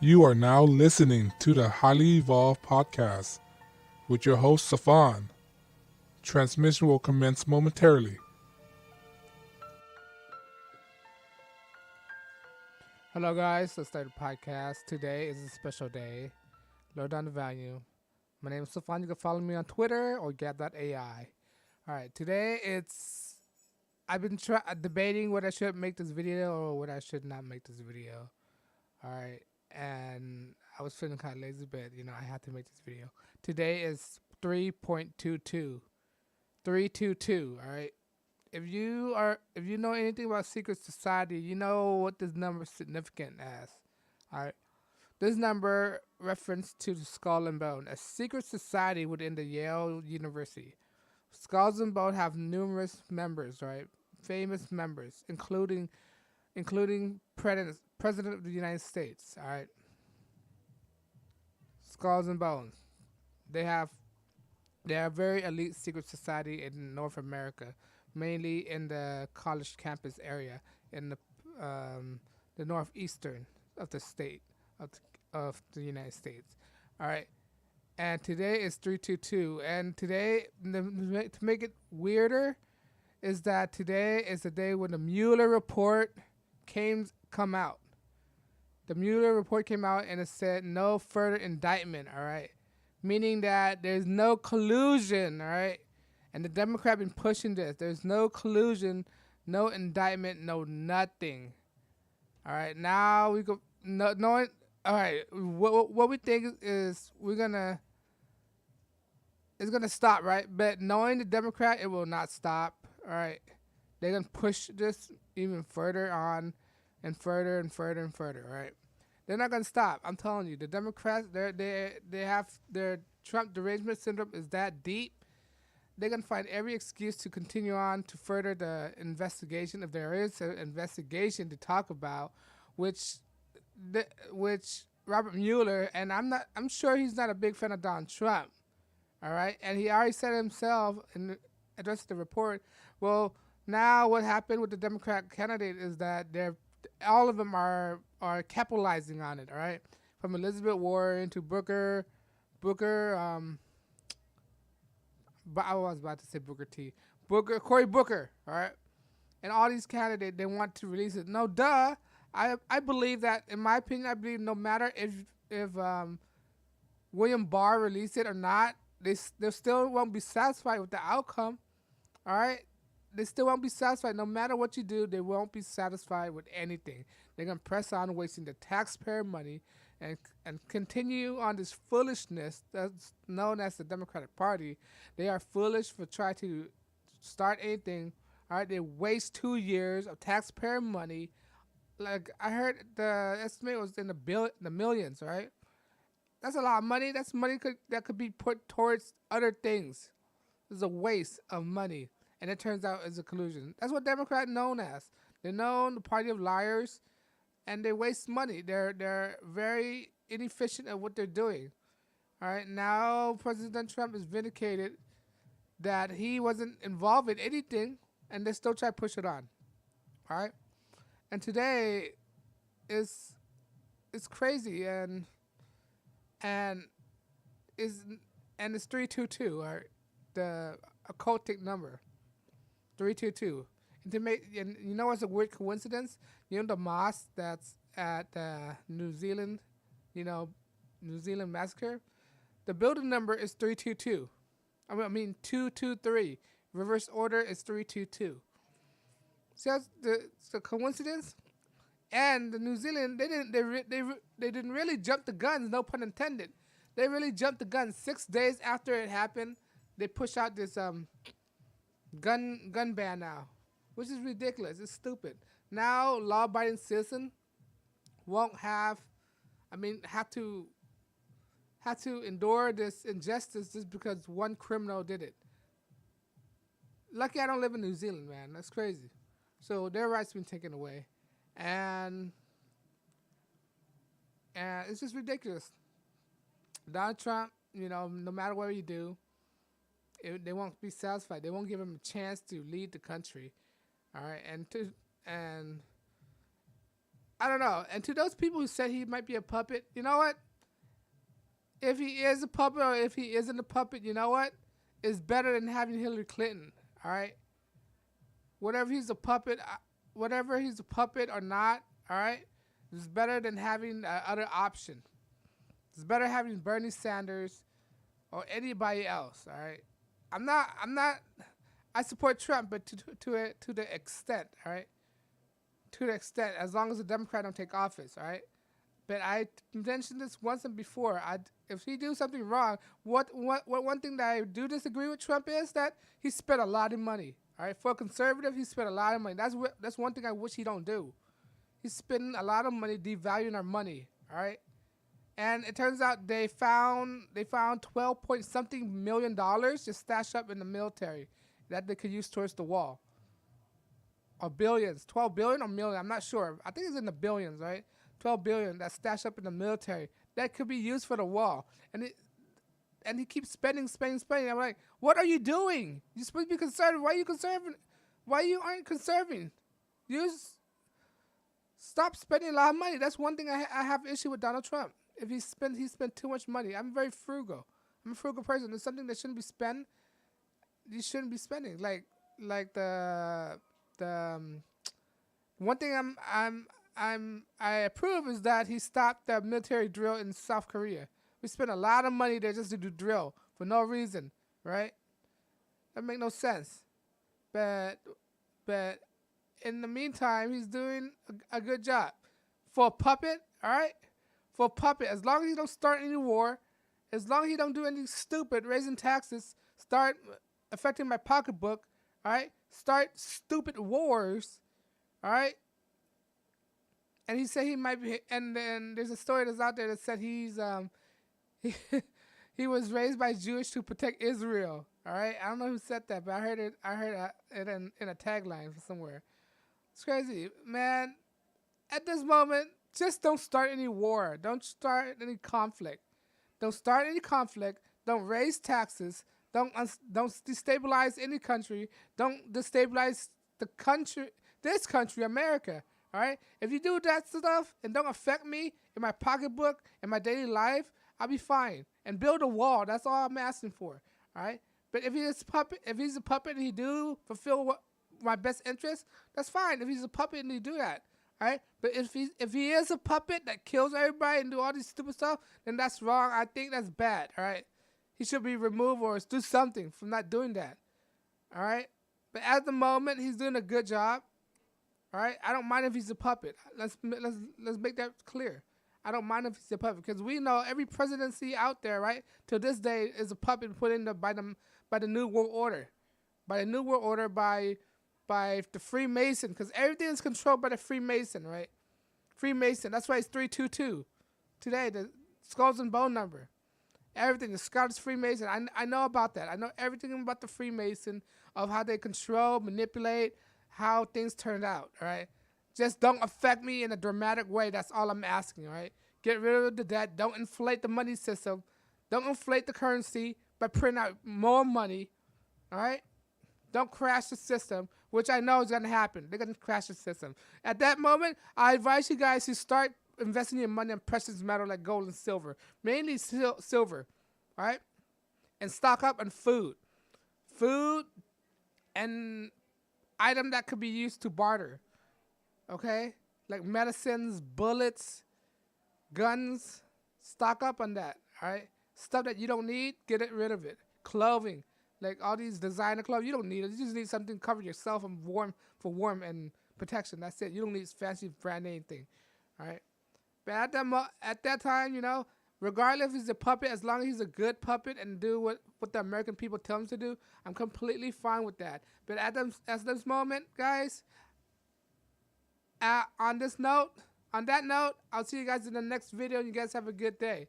You are now listening to the Highly Evolved Podcast with your host, Safan. Transmission will commence momentarily. Hello, guys. Let's start the podcast. Today is a special day. Low down the value. My name is Safan. You can follow me on Twitter or Gab.ai. All right. Today I've been debating whether I should make this video or whether I should not make this video. All right. And I was feeling kind of lazy, but I had to make this video. Today is 3.22. 322. All right. If you know anything about secret society, you know what this number is significant as. Alright. This number reference to the Skull and Bone, a secret society within the Yale University. Skulls and Bone have numerous members, right? Famous members, including President of the United States. Alright. Skulls and Bones. They have they are a very elite secret society in North America, mainly in the college campus area in the northeastern of the state of the United States. All right, and today is 322, and today to make it weirder is that today is the day when the Mueller report come out. The Mueller report came out and it said no further indictment. All right, meaning that there's no collusion, all right? And the Democrat been pushing this. There's no collusion, no indictment, no nothing. All right, now we go knowing. All right, what we think is it's gonna stop, right? But knowing the Democrat, it will not stop. All right, they're gonna push this even further on, and further and further and further. All right. They're not gonna stop. I'm telling you, the Democrats, they have their Trump derangement syndrome is that deep. They're gonna find every excuse to continue on to further the investigation, if there is an investigation to talk about, which Robert Mueller, and I'm sure he's not a big fan of Donald Trump. All right, and he already said himself in addressing the report. Well, now what happened with the Democrat candidate is that all of them are capitalizing on it. All right, from Elizabeth Warren to Booker. But I was about to say Cory Booker. All right, and all these candidates, they want to release it. No, duh. I believe that, in my opinion, I believe no matter if William Barr released it or not, they still won't be satisfied with the outcome. All right. They still won't be satisfied. No matter what you do, they won't be satisfied with anything. They're going to press on wasting the taxpayer money and continue on this foolishness that's known as the Democratic Party. They are foolish for trying to start anything. All right, they waste 2 years of taxpayer money. Like I heard, the estimate was in the millions. Right, that's a lot of money. That's money that could be put towards other things. It's a waste of money. And it turns out it's a collusion. That's what Democrats known as. They're known the party of liars, and they waste money. They're very inefficient at what they're doing. All right, now President Trump is vindicated that he wasn't involved in anything, and they still try to push it on. All right, and today is it's crazy and is and it's 322. All right, the occultic number. 322. And you know what's a weird coincidence? You know the mosque that's at New Zealand, New Zealand massacre? The building number is 322. I mean 223. Reverse order is 322. See that's the coincidence? And the New Zealand, they didn't really jump the guns, no pun intended. They really jumped the guns 6 days after it happened. They push out this gun ban now, which is ridiculous. It's stupid. Now law-abiding citizen won't have to endure this injustice just because one criminal did it. Lucky I don't live in New Zealand, man. That's crazy. So their rights been taken away, and it's just ridiculous. Donald Trump, no matter what you do, they won't be satisfied. They won't give him a chance to lead the country. All right, and I don't know. And to those people who said he might be a puppet, you know what? If he is a puppet or if he isn't a puppet, you know what? It's better than having Hillary Clinton. All right. Whatever he's a puppet, whatever he's a puppet or not. All right. It's better than having other option. It's better having Bernie Sanders or anybody else. All right. I'm not. I support Trump, but to the extent. All right. To the extent, as long as the Democrat don't take office. All right. But I mentioned this once and before. If he do something wrong, what one thing that I do disagree with Trump is that he spent a lot of money. All right, for a conservative, he spent a lot of money. That's one thing I wish he don't do. He's spending a lot of money devaluing our money. All right, and it turns out they found 12 point something million dollars just stashed up in the military that they could use towards the wall. Or billions, 12 billion or million, I'm not sure. I think it's in the billions, right? 12 billion that's stashed up in the military that could be used for the wall. And he keeps spending. I'm like, what are you doing? You're supposed to be conservative. Why are you conserving? Why you aren't conserving? You stop spending a lot of money. That's one thing I have issue with Donald Trump. If he spent too much money. I'm very frugal. I'm a frugal person. There's something that shouldn't be spent. You shouldn't be spending. Like the one thing I approve is that he stopped the military drill in South Korea. We spent a lot of money there just to do drill for no reason, right? That make no sense. But in the meantime, he's doing a good job. For a puppet, all right? For a puppet, as long as he don't start any war, as long as he don't do anything stupid, raising taxes, start affecting my pocketbook, all right? Start stupid wars, all right? And he said he might be, and then there's a story that's out there that said he was raised by Jewish to protect Israel. All right, I don't know who said that, but I heard it in a tagline somewhere. It's crazy, man. At this moment, just don't start any war. Don't start any conflict. Don't start any conflict. Don't raise taxes. Don't destabilize any country. Don't destabilize the country. This country, America. All right. If you do that stuff and don't affect me in my pocketbook in my daily life, I'll be fine. And build a wall. That's all I'm asking for. All right. But if he's a puppet and he do fulfill my best interest, that's fine. If he's a puppet and he do that, all right. But if he is a puppet that kills everybody and do all this stupid stuff, then that's wrong. I think that's bad. All right. He should be removed or do something from not doing that. All right. But at the moment, he's doing a good job. All right, I don't mind if he's a puppet. Let's make that clear. I don't mind if he's a puppet because we know every presidency out there, right, to this day is a puppet put in by the New World Order, by the Freemason, because everything is controlled by the Freemason, right? Freemason. That's why it's 322 today. The skulls and bone number. Everything. The Scottish Freemason. I know about that. I know everything about the Freemason of how they control, manipulate, how things turned out, all right? Just don't affect me in a dramatic way. That's all I'm asking, all right? Get rid of the debt. Don't inflate the money system. Don't inflate the currency by printing out more money, all right? Don't crash the system, which I know is going to happen. They're going to crash the system. At that moment, I advise you guys to start investing your money in precious metal like gold and silver, mainly silver, all right? And stock up on food. Food and item that could be used to barter, okay? Like medicines, bullets, guns. Stock up on that, all right? Stuff that you don't need, get rid of it. Clothing, like all these designer clothes, you don't need it. You just need something to cover yourself and for warmth and protection. That's it. You don't need fancy brand name thing, all right? But at that time, you know, regardless if he's a puppet, as long as he's a good puppet and do what the American people tell him to do, I'm completely fine with that. But at this moment, guys, on that note, I'll see you guys in the next video. You guys have a good day.